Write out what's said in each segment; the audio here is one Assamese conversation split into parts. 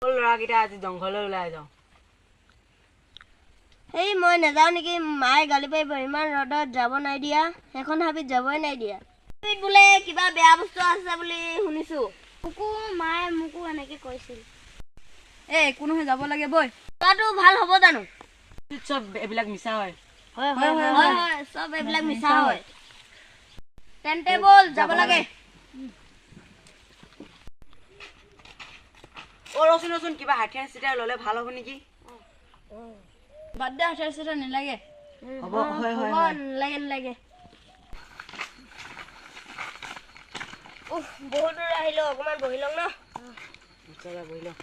চল ল'ৰাকেইটা আজি জংঘললৈ ওলাই যাওঁ এই মই নাযাওঁ নেকি মায়ে গালি পাৰিব ইমান ৰ'দত যাব নাই দিয়া এখন হাবিত যাবই নাই দিয়া বোলে কিবা বেয়া বস্তু আছে বুলি শুনিছো মায়ে মোকো এনেকে কৈছিল একো নহয় যাব লাগে বৈ তাতো ভাল হ'ব জানো চব এইবিলাক মিছা হয় হয় হয় হয় হয় সব এইবিলাক মিছা হয় তেন্তে বল যাব লাগে ৰচোন কিবা হাতিয়াৰ চিতিয়াৰ ল'লে ভাল হ'ব নেকি বাদ দে হাতিয়াৰ চিতিয়াৰ নালাগে হ'ব হয় হয় নালাগে বহুত দূৰ আহিলো অকণমান বহি লওঁ ন বহি লওঁ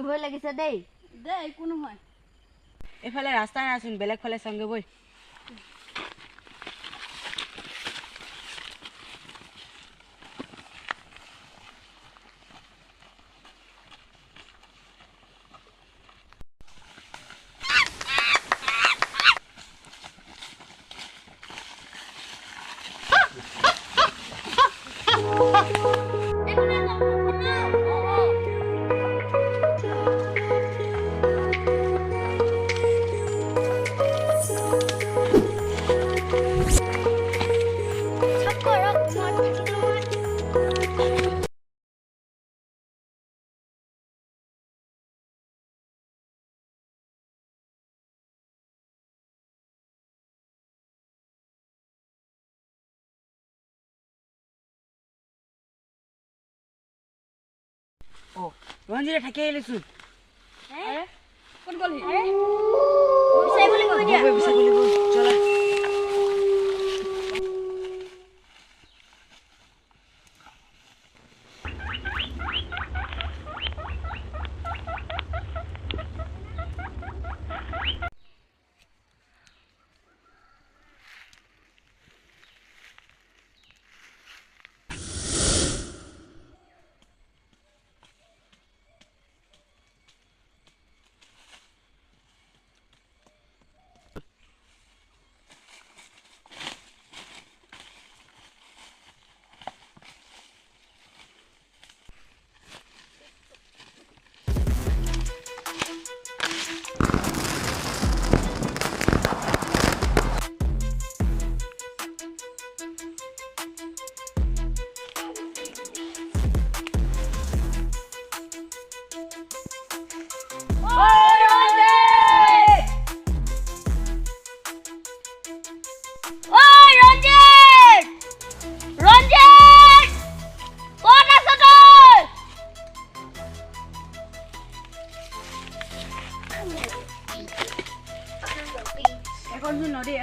ভয় লাগিছে দেই একো নহয় এইফালে ৰাস্তা নাইচোন বেলেগ ফালে চাওঁগে বৈ ৰঞ্জিতে থাকি আহিলেচোন ক'ত গ'ল চলা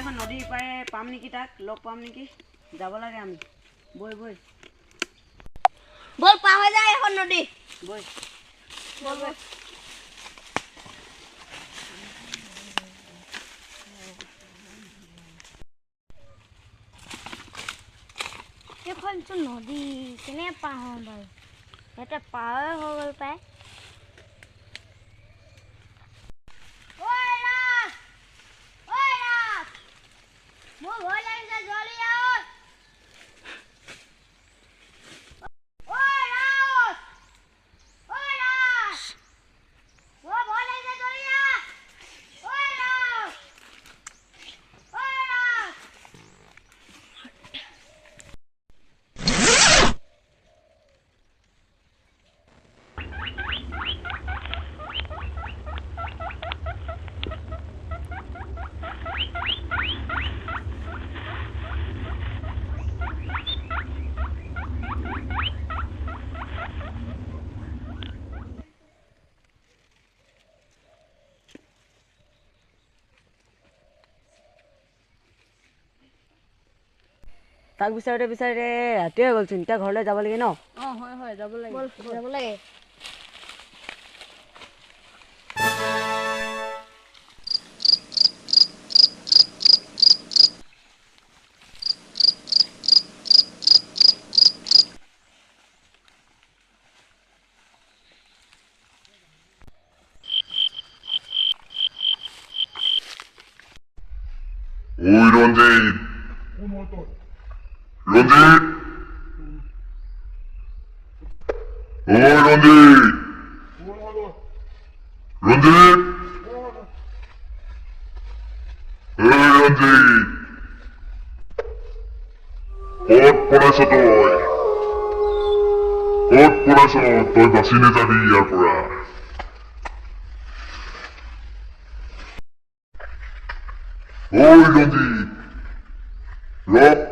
এখন নদীৰ পাৰে পাম নেকি তাক লগ পাম নেকি যাব লাগে আমি বৈ বল পাৰ হৈ যায় এখন নদী বৈ এইখনচোন নদী কেনে পাৰ হওঁ বাৰু এটা পাৰ হৈ গ'ল পাই মোৰ ভয় লাগিছে জলদি আহ তাক বিচাৰোঁতে বিচাৰোঁতে ৰাতিয়ে হৈ গ'লচোন এতিয়া ঘৰলৈ যাব লাগে ন হয় যাব লাগে যাব লাগে ওই রঞ্জিত রঞ্জিত ওই রঞ্জিত রঞ্জিত এই রঞ্জিত কত পড়াইছ তই বাচি নাযাবি ইয়াৰ পৰা ওই ৰঞ্জিত ৰক